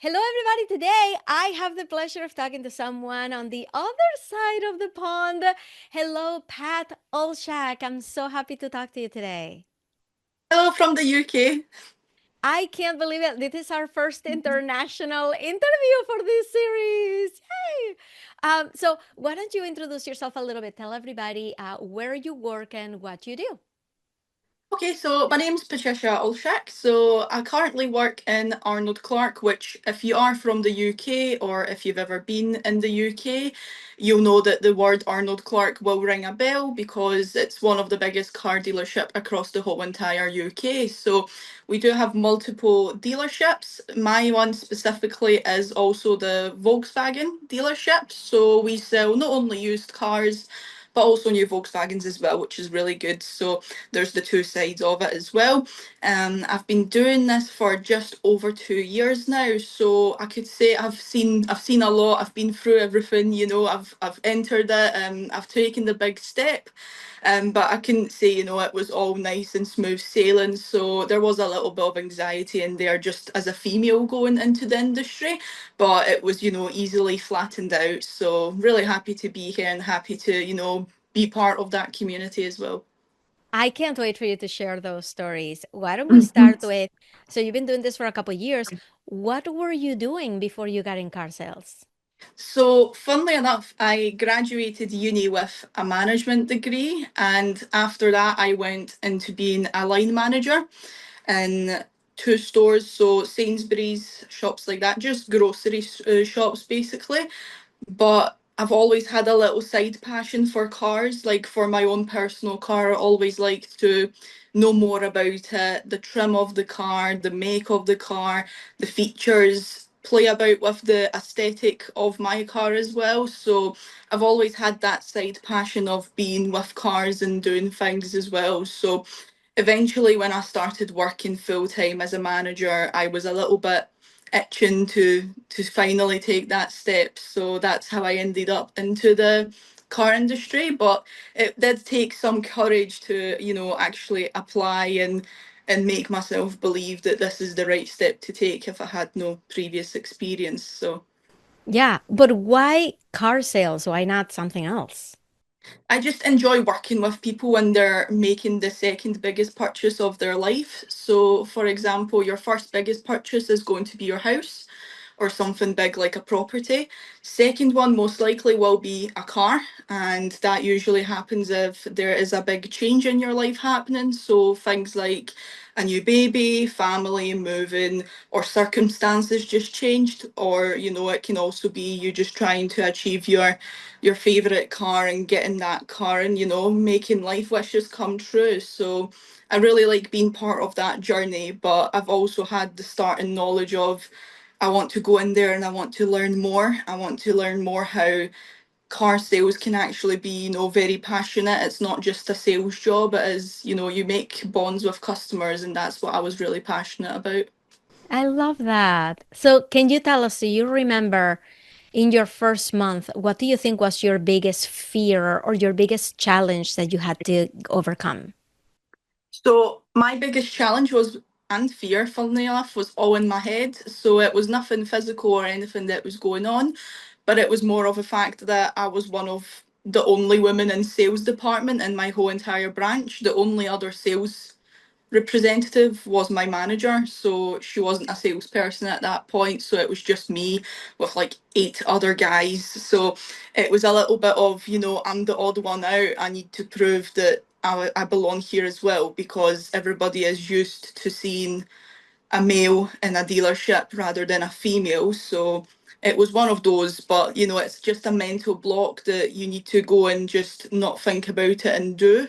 Hello, everybody. Today, I have the pleasure of talking to someone on the other side of the pond. Hello, Pat Olszak. I'm so happy to talk to you today. Hello from the UK. I can't believe it. This is our first international interview for this series. Yay! So, why don't you introduce yourself a little bit? Tell everybody where you work and what you do. Okay, so my name's Patricia Olszak. So I currently work in Arnold Clark, which, if you are from the UK or if you've ever been in the UK, you'll know that the word Arnold Clark will ring a bell because it's one of the biggest car dealership across the whole entire UK. So we do have multiple dealerships. My one specifically is also the Volkswagen dealership. So we sell not only used cars, but also new Volkswagens as well, which is really good. So there's the two sides of it as well. I've been doing this for just over 2 years now, so I could say I've seen a lot. I've been through everything. I've entered it. I've taken the big step. But I couldn't say, it was all nice and smooth sailing. So there was a little bit of anxiety in there just as a female going into the industry. But it was, easily flattened out. So really happy to be here and happy to, be part of that community as well. I can't wait for you to share those stories. Why don't we start with, so you've been doing this for a couple of years. What were you doing before you got in car sales? So, funnily enough, I graduated uni with a management degree, and after that, I went into being a line manager in two stores, so Sainsbury's, shops like that, just grocery shops basically. But I've always had a little side passion for cars, like for my own personal car. I always liked to know more about it, the trim of the car, the make of the car, the features, play about with the aesthetic of my car as well. So I've always had that side passion of being with cars and doing things as well. So eventually, when I started working full time as a manager, I was a little bit itching to finally take that step. So that's how I ended up into the car industry. But it did take some courage to, actually apply and make myself believe that this is the right step to take if I had no previous experience. So Yeah, but why car sales? Why not something else? I just enjoy working with people when they're making the second biggest purchase of their life. So, for example, your first biggest purchase is going to be your house or something big like a property. Second one, most likely, will be a car, and that usually happens if there is a big change in your life happening. So, things like a new baby, family, moving, or circumstances just changed, or it can also be you just trying to achieve your favorite car and getting that car and making life wishes come true. So I really like being part of that journey, but I've also had the starting knowledge of I want to go in there and I want to learn more. I want to learn more how car sales can actually be, very passionate. It's not just a sales job. It is, you make bonds with customers, and that's what I was really passionate about. I love that. So, can you tell us, do you remember in your first month, what do you think was your biggest fear or your biggest challenge that you had to overcome? So my biggest challenge was, and fear, funnily enough, was all in my head. So it was nothing physical or anything that was going on, but it was more of a fact that I was one of the only women in sales department in my whole entire branch. The only other sales representative was my manager, so she wasn't a salesperson at that point. So it was just me with like eight other guys. So it was a little bit of, I'm the odd one out. I need to prove that I belong here as well because everybody is used to seeing a male in a dealership rather than a female. So it was one of those, but it's just a mental block that you need to go and just not think about it and do,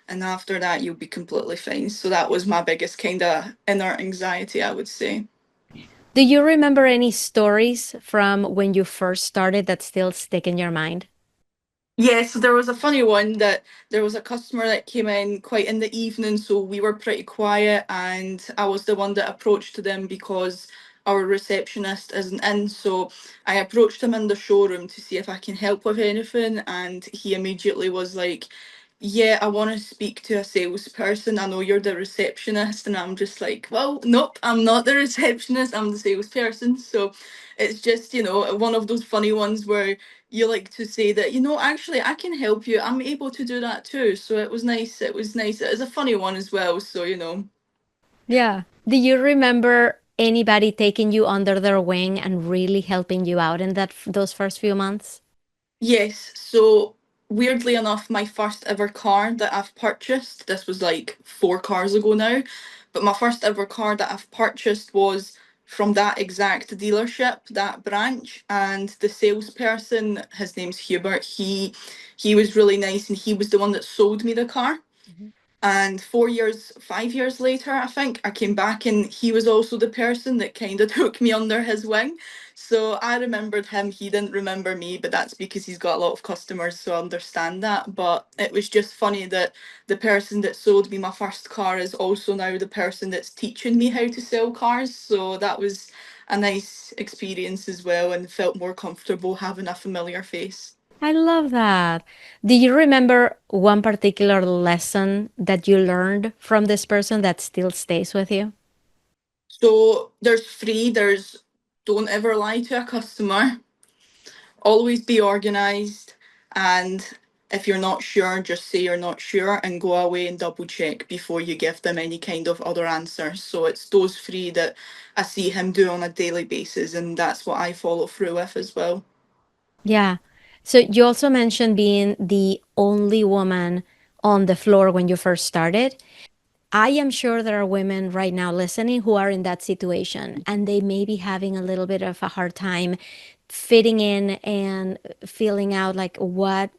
and after that you'll be completely fine. So that was my biggest kind of inner anxiety, I would say. Do you remember any stories from when you first started that still stick in your mind? Yes, there was a funny one that there was a customer that came in quite in the evening, so we were pretty quiet, and I was the one that approached them because our receptionist isn't in. So I approached him in the showroom to see if I can help with anything, and he immediately was like, yeah, I want to speak to a salesperson. I know you're the receptionist. And I'm just like, well, nope, I'm not the receptionist. I'm the salesperson. So it's just, one of those funny ones where you like to say that, actually, I can help you. I'm able to do that too. So it was nice. It was nice. It was a funny one as well. So. Yeah. Do you remember anybody taking you under their wing and really helping you out in those first few months? Yes, so weirdly enough, my first ever car that I've purchased, this was like 4 cars ago now, but my first ever car that I've purchased was from that exact dealership, that branch, and the salesperson, his name's Hubert, he was really nice and he was the one that sold me the car. Mhm. And 4 years, 5 years later, I think, I came back and he was also the person that kind of took me under his wing. So I remembered him. He didn't remember me, but that's because he's got a lot of customers, so I understand that. But it was just funny that the person that sold me my first car is also now the person that's teaching me how to sell cars. So that was a nice experience as well and felt more comfortable having a familiar face. I love that. Do you remember one particular lesson that you learned from this person that still stays with you? So there's three. There's don't ever lie to a customer, always be organized, and if you're not sure, just say you're not sure and go away and double check before you give them any kind of other answer. So it's those three that I see him do on a daily basis, and that's what I follow through with as well. Yeah. So you also mentioned being the only woman on the floor when you first started. I am sure there are women right now listening who are in that situation and they may be having a little bit of a hard time fitting in and feeling out like what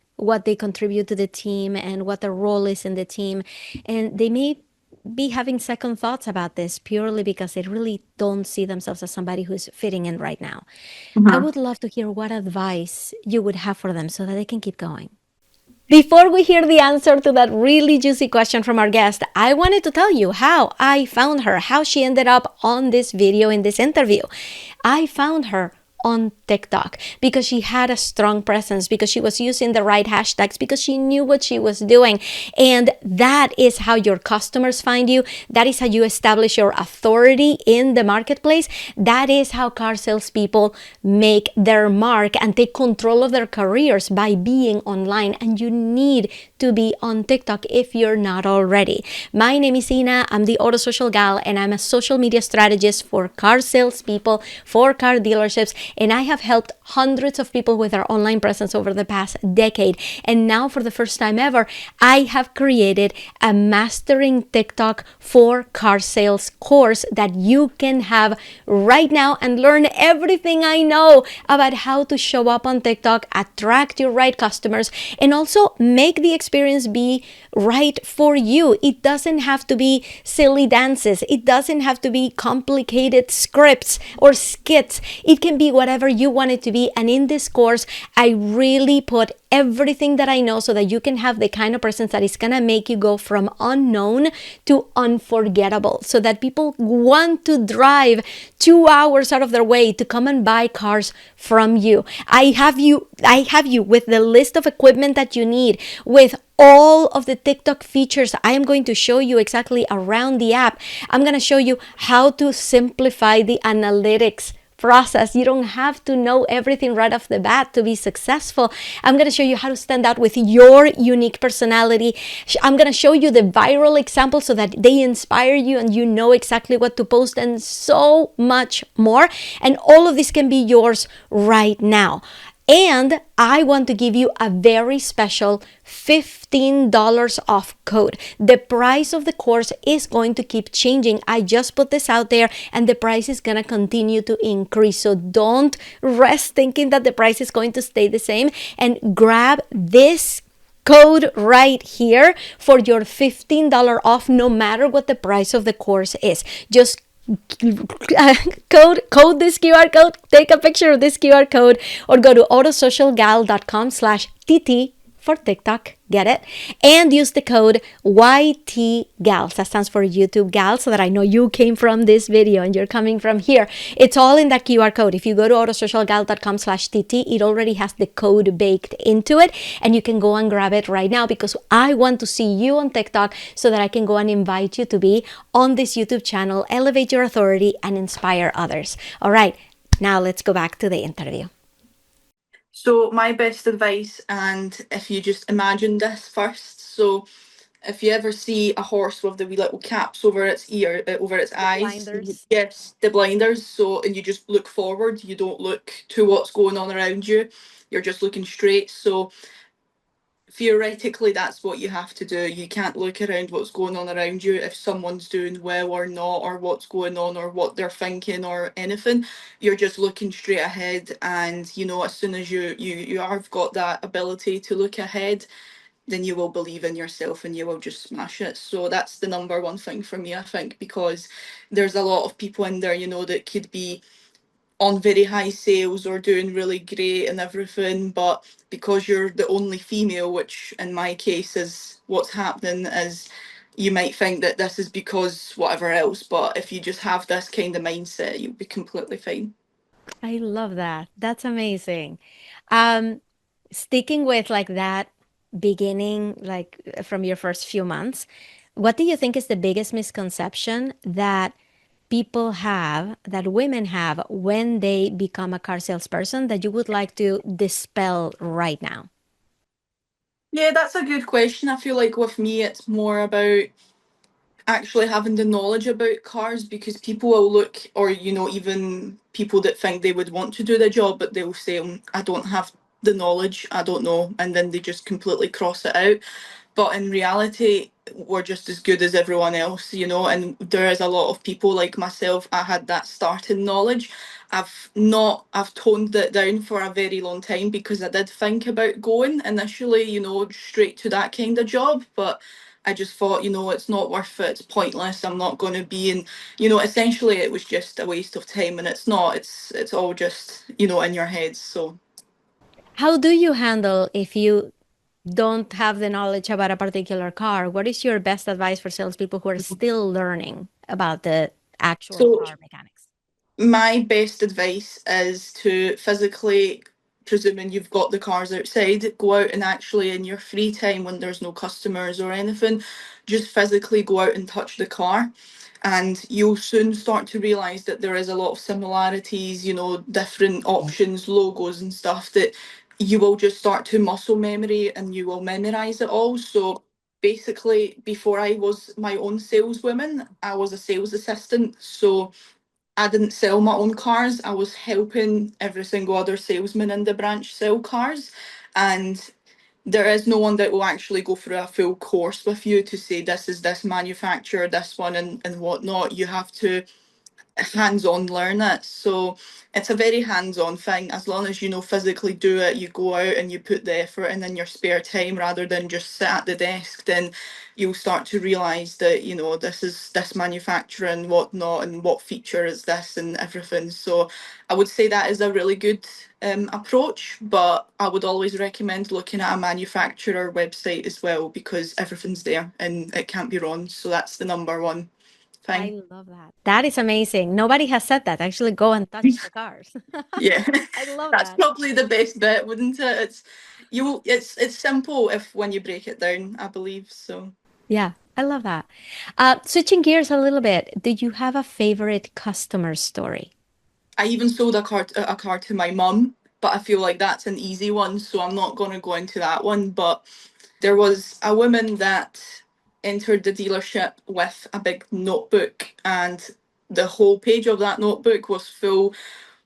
they contribute to the team and what their role is in the team, and they may be having second thoughts about this purely because they really don't see themselves as somebody who's fitting in right now. I Mhm. would love to hear what advice you would have for them so that they can keep going. Before we hear the answer to that really juicy question from our guest, I wanted to tell you how I found her, how she ended up on this video in this interview. I found her on TikTok because she had a strong presence, because she was using the right hashtags, because she knew what she was doing. And that is how your customers find you. That is how you establish your authority in the marketplace. That is how car salespeople make their mark and take control of their careers, by being online. And you need to be on TikTok if you're not already. My name is Ina. I'm the AutoSocial Gal, and I'm a social media strategist for car salespeople, for car dealerships, and I have helped hundreds of people with their online presence over the past decade. And now, for the first time ever, I have created a Mastering TikTok for Car Sales course that you can have right now and learn everything I know about how to show up on TikTok, attract your right customers, and also make the experience be right for you. It doesn't have to be silly dances. It doesn't have to be complicated scripts or skits. It can be whatever you want it to be. And in this course, I really put everything that I know so that you can have the kind of presence that is going to make you go from unknown to unforgettable, so that people want to drive 2 hours out of their way to come and buy cars from you. I have you with the list of equipment that you need, with all of the TikTok features. I am going to show you exactly around the app. I'm going to show you how to simplify the analytics process. You don't have to know everything right off the bat to be successful. I'm going to show you how to stand out with your unique personality. I'm going to show you the viral examples so that they inspire you and you know exactly what to post, and so much more. And all of this can be yours right now. And I want to give you a very special $15 off code. The price of the course is going to keep changing. I just put this out there and the price is going to continue to increase. So don't rest thinking that the price is going to stay the same, and grab this code right here for your $15 off, no matter what the price of the course is. Just code this QR code, take a picture of this QR code, or go to autosocialgal.com/TT for TikTok. Get it? And use the code YTGals. That stands for YouTube Gals, so that I know you came from this video and you're coming from here. It's all in that QR code. If you go to autosocialgals.com/TT, it already has the code baked into it, and you can go and grab it right now, because I want to see you on TikTok so that I can go and invite you to be on this YouTube channel, elevate your authority, and inspire others. All right, now let's go back to the interview. So my best advice, and if you just imagine this first, so if you ever see a horse with the wee little caps over its ear, over its The eyes, blinders. yes, the blinders. So, and you just look forward. You don't look to what's going on around you. You're just looking straight. So theoretically, that's what you have to do. You can't look around what's going on around you if someone's doing well or not, or what's going on, or what they're thinking, or anything. You're just looking straight ahead, and as soon as you have got that ability to look ahead, then you will believe in yourself and you will just smash it. So that's the number one thing for me, I think, because there's a lot of people in there, that could be on very high sales or doing really great and everything, but because you're the only female, which in my case is what's happening, is you might think that this is because whatever else, but if you just have this kind of mindset, you'll be completely fine. I love that. That's amazing. Um, Sticking with like that beginning, like from your first few months, what do you think is the biggest misconception that people have, that women have when they become a car salesperson, that you would like to dispel right now? Yeah, that's a good question. I feel like with me, it's more about actually having the knowledge about cars, because people will look, or even people that think they would want to do the job, but they'll say, I don't have the knowledge, I don't know," and then they just completely cross it out. But in reality, we're just as good as everyone else, and there is a lot of people like myself. I had that starting knowledge. I've toned it down for a very long time, because I did think about going initially, straight to that kind of job, but I just thought, it's not worth it, it's pointless, I'm not going to be in, essentially it was just a waste of time, and it's not, it's all just, in your head. So How do you handle if you don't have the knowledge about a particular car? What is your best advice for salespeople who are still learning about the actual so car mechanics? my best advice is to physically, presuming you've got the cars outside, go out and actually in your free time when there's no customers or anything, just physically go out and touch the car. And you'll soon start to realise that there is a lot of similarities, different options, logos and stuff, that you will just start to muscle memory and you will memorise it all. So basically, before I was my own saleswoman, I was a sales assistant. So I didn't sell my own cars. I was helping every single other salesman in the branch sell cars. And there is no one that will actually go through a full course with you to say this is this manufacturer, this one, and whatnot. You have to hands-on learn it. So it's a very hands-on thing. As long as physically do it, you go out and you put the effort in your spare time rather than just sit at the desk, then you'll start to realize that this is this manufacturer and whatnot, and what feature is this and everything. So I would say that is a really good approach, but I would always recommend looking at a manufacturer website as well, because everything's there and it can't be wrong. So that's the number one thing. I love that. That is amazing. Nobody has said that. Actually, go and touch the cars. Yeah, I love that's that. probably the best bit, wouldn't it? It's simple if when you break it down, I believe. So Yeah, I love that. Switching gears a little bit, did you have a favorite customer story? I even sold a car to my mum, but I feel like that's an easy one, so I'm not going to go into that one. But there was a woman that entered the dealership with a big notebook, and the whole page of that notebook was full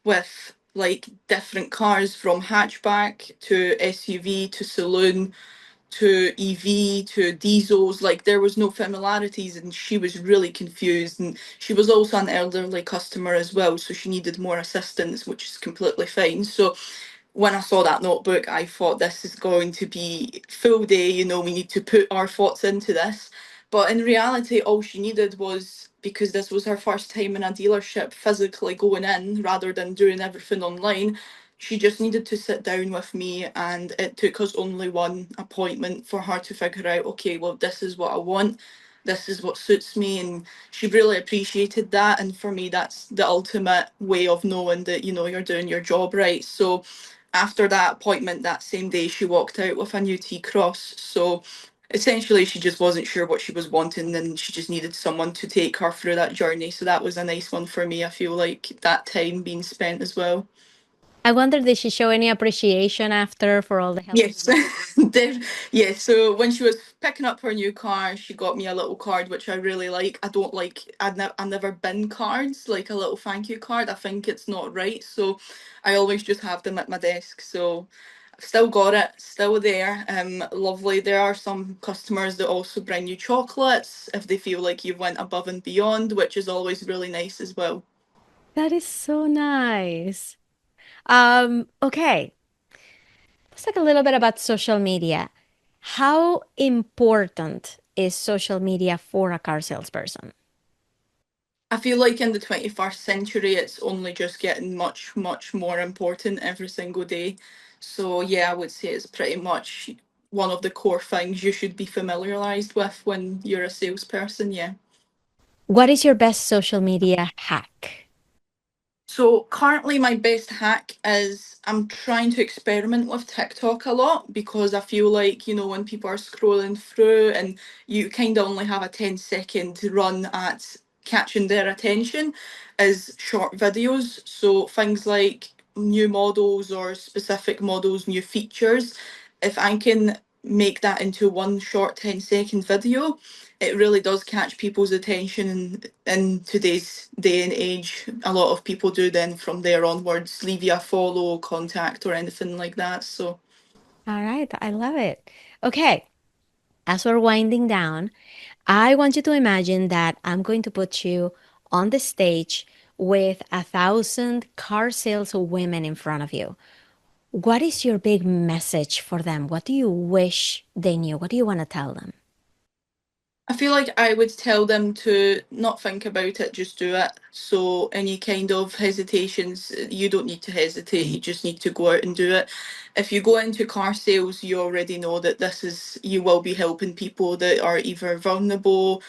with like different cars, from hatchback to SUV to saloon to EV to diesels. Like there was no familiarities, and she was really confused. And she was also an elderly customer as well, so she needed more assistance, which is completely fine. So when I saw that notebook, I thought this is going to be full day. We need to put our thoughts into this. But in reality, all she needed was, because this was her first time in a dealership physically going in rather than doing everything online, she just needed to sit down with me, and it took us only one appointment for her to figure out, okay, well, this is what I want, this is what suits me. And she really appreciated that. And for me, that's the ultimate way of knowing that, you're doing your job right. So after that appointment, that same day, she walked out with a new T-Cross. So essentially, she just wasn't sure what she was wanting, and she just needed someone to take her through that journey. So that was a nice one for me. I feel like that time being spent as well. I wonder, did she show any appreciation after for all the help you Yes, gave? yes. So when she was picking up her new car, she got me a little card, which I really like. I don't like. I never bin cards, like a little thank you card. I think it's not right. So I always just have them at my desk. So I've still got it, still there. Lovely. There are some customers that also bring you chocolates if they feel like you went above and beyond, which is always really nice as well. That is so nice. Okay. Let's talk a little bit about social media. How important is social media for a car salesperson? I feel like in the 21st century, it's only just getting much, much more important every single day. So, yeah, I would say it's pretty much one of the core things you should be familiarized with when you're a salesperson. Yeah. What is your best social media hack? So currently my best hack is I'm trying to experiment with TikTok a lot, because I feel like, when people are scrolling through and you kind of only have a 10-second run at catching their attention, is short videos. So things like new models or specific models, new features, if I can make that into one short 10-second video, it really does catch people's attention. And in today's day and age, a lot of people do then from there onwards leave you a follow, contact, or anything like that. So All right, I love it. Okay, as we're winding down, I want you to imagine that I'm going to put you on the stage with 1,000 car sales women in front of you. What is your big message for them? What do you wish they knew? What do you want to tell them? I feel like I would tell them to not think about it, just do it. So any kind of hesitations, you don't need to hesitate, you just need to go out and do it. If you go into car sales, you already know that you will be helping people that are either vulnerable,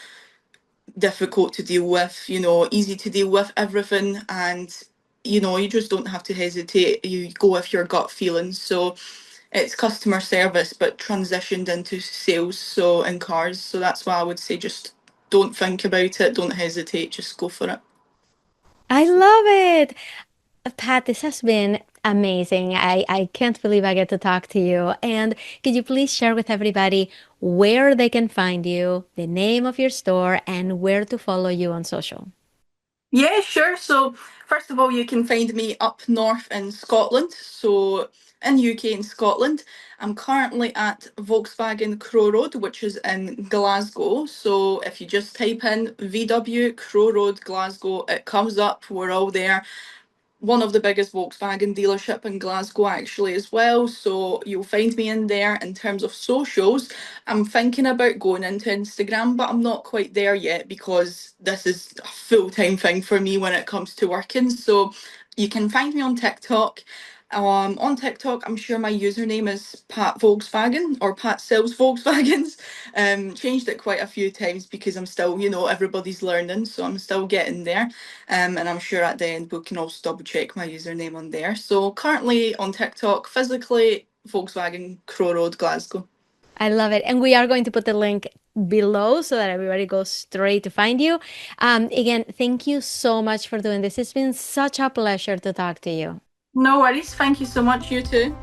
difficult to deal with, easy to deal with, everything. And, you just don't have to hesitate. You go with your gut feelings. So it's customer service, but transitioned into sales. So in cars. So that's why I would say just don't think about it, don't hesitate, just go for it. I love it. Pat, this has been amazing. I can't believe I get to talk to you. And could you please share with everybody where they can find you, the name of your store, and where to follow you on social? Yeah, sure. So first of all, you can find me up north in Scotland. So in UK and Scotland, I'm currently at Volkswagen Crow Road, which is in Glasgow. So if you just type in VW Crow Road Glasgow, it comes up. We're all there. One of the biggest Volkswagen dealership in Glasgow actually as well. So you'll find me in there. In terms of socials, I'm thinking about going into Instagram, but I'm not quite there yet because this is a full-time thing for me when it comes to working. So you can find me on TikTok. On TikTok, I'm sure my username is Pat Volkswagen or Pat Sells Volkswagens. Changed it quite a few times because I'm still, everybody's learning, so I'm still getting there. And I'm sure at the end we can also double check my username on there. So currently on TikTok, physically Volkswagen Crow Road, Glasgow. I love it. And we are going to put the link below so that everybody goes straight to find you. Again, thank you so much for doing this. It's been such a pleasure to talk to you. No worries. Thank you so much. You too.